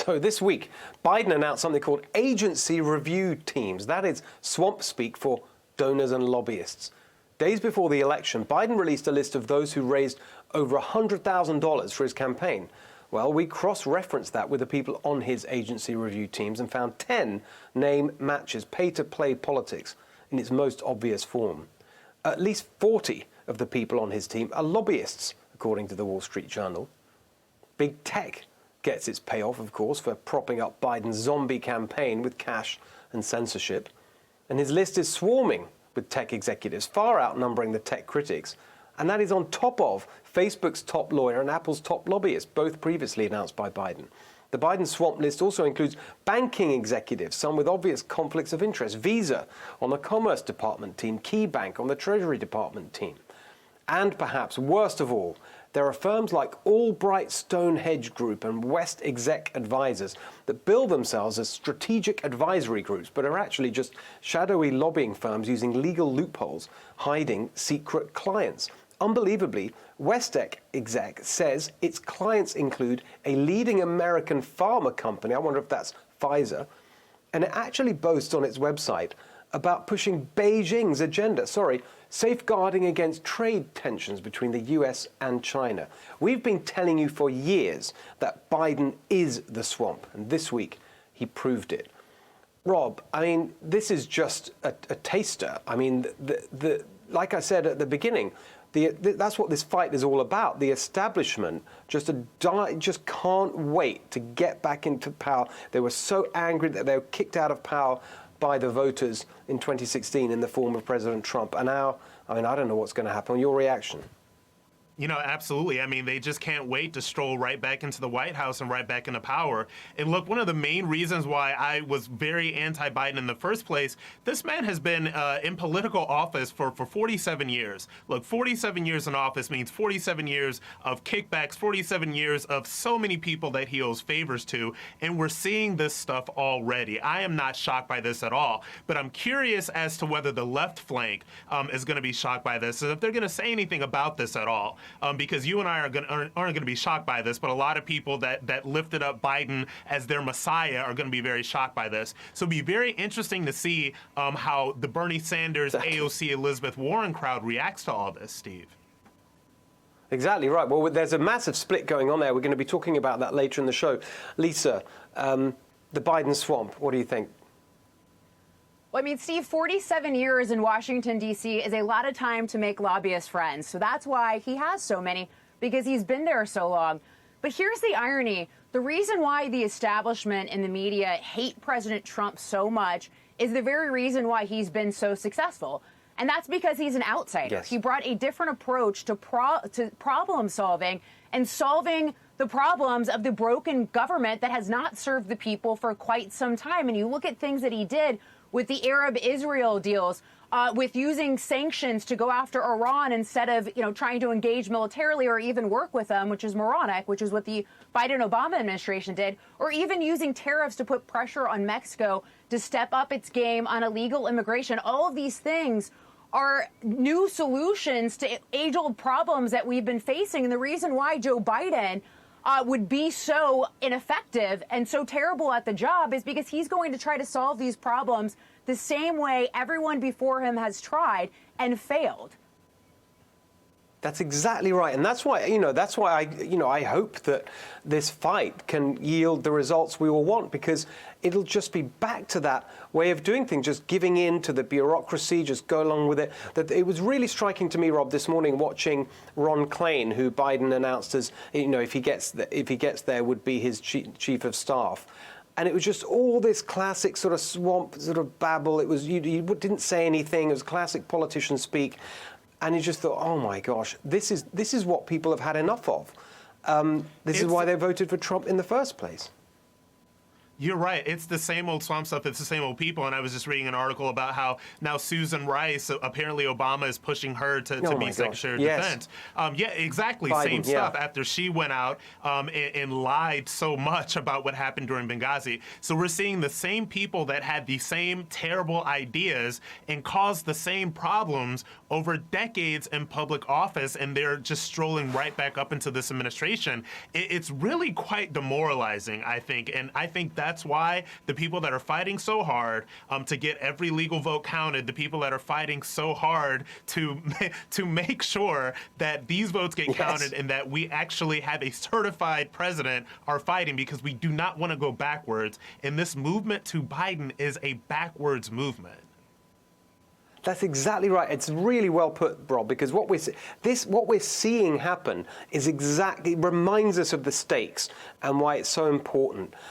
So this week, Biden announced something called agency review teams. That is swamp speak for donors and lobbyists. Days before the election, Biden released a list of those who raised over $100,000 for his campaign. Well, we cross-referenced that with the people on his agency review teams and found 10 name matches, pay-to-play politics in its most obvious form. At least 40 of the people on his team are lobbyists, according to the Wall Street Journal. Big tech gets its payoff, of course, for propping up Biden's zombie campaign with cash and censorship. And his list is swarming with tech executives, far outnumbering the tech critics. And that is on top of Facebook's top lawyer and Apple's top lobbyist, both previously announced by Biden. The Biden swamp list also includes banking executives, some with obvious conflicts of interest. Visa on the Commerce Department team, KeyBank on the Treasury Department team. And perhaps worst of all, there are firms like Albright Stonehenge Group and West Exec Advisors that bill themselves as strategic advisory groups, but are actually just shadowy lobbying firms using legal loopholes, hiding secret clients. Unbelievably, West Exec says its clients include a leading American pharma company, I wonder if that's Pfizer, and it actually boasts on its website about pushing Beijing's agenda, safeguarding against trade tensions between the US and China. We've been telling you for years that Biden is the swamp, and this week he proved it. Rob, I mean, this is just a taster. I mean, like I said at the beginning, that's what this fight is all about. The establishment just can't wait to get back into power. They were so angry that they were kicked out of power by the voters in 2016 in the form of President Trump. And now, I mean, I don't know what's going to happen. Your reaction? You know, absolutely. I mean, they just can't wait to stroll right back into the White House and right back into power. And look, one of the main reasons why I was very anti-Biden in the first place, this man has been in political office for 47 years. Look, 47 years in office means 47 years of kickbacks, 47 years of so many people that he owes favors to. And we're seeing this stuff already. I am not shocked by this at all. But I'm curious as to whether the left flank is going to be shocked by this, and if they're going to say anything about this at all. Because you and I aren't going to be shocked by this, but a lot of people that lifted up Biden as their messiah are going to be very shocked by this. So it'll be very interesting to see how the Bernie Sanders, AOC, Elizabeth Warren crowd reacts to all this, Steve. Exactly right. Well, there's a massive split going on there. We're going to be talking about that later in the show. Lisa, the Biden swamp, what do you think? Well, I mean, Steve, 47 years in Washington, D.C. is a lot of time to make lobbyist friends. So that's why he has so many, because he's been there so long. But here's the irony. The reason why the establishment and the media hate President Trump so much is the very reason why he's been so successful. And that's because he's an outsider. Yes. He brought a different approach to problem solving and solving the problems of the broken government that has not served the people for quite some time. And you look at things that he did with the Arab-Israel deals, with using sanctions to go after Iran instead of, trying to engage militarily or even work with them, which is moronic, which is what the Biden-Obama administration did, or even using tariffs to put pressure on Mexico to step up its game on illegal immigration. All of these things are new solutions to age-old problems that we've been facing. And the reason why Joe Biden would be so ineffective and so terrible at the job is because he's going to try to solve these problems the same way everyone before him has tried and failed. That's exactly right, and that's why I hope that this fight can yield the results we all want, because it'll just be back to that way of doing things, just giving in to the bureaucracy, just go along with it. That it was really striking to me, Rob, this morning watching Ron Klain, who Biden announced as if he gets there would be his chief of staff. And it was just all this classic sort of swamp sort of babble. It was you didn't say anything. It was classic politician speak. And you just thought, oh my gosh, this is what people have had enough of. This is why they voted for Trump in the first place. You're right. It's the same old swamp stuff. It's the same old people. And I was just reading an article about how now Susan Rice, apparently Obama is pushing her to Oh my be gosh. Secretary of Yes. Defense. Yeah, exactly. Biden, Same yeah. stuff after she went out and lied so much about what happened during Benghazi. So we're seeing the same people that had the same terrible ideas and caused the same problems over decades in public office, and they're just strolling right back up into this administration. It's really quite demoralizing, I think. And I think that's why the people that are fighting so hard to get every legal vote counted, the people that are fighting so hard to make sure that these votes get counted and that we actually have a certified president are fighting, because we do not want to go backwards. And this movement to Biden is a backwards movement. That's exactly right. It's really well put, Rob, because what we're seeing happen is exactly reminds us of the stakes and why it's so important.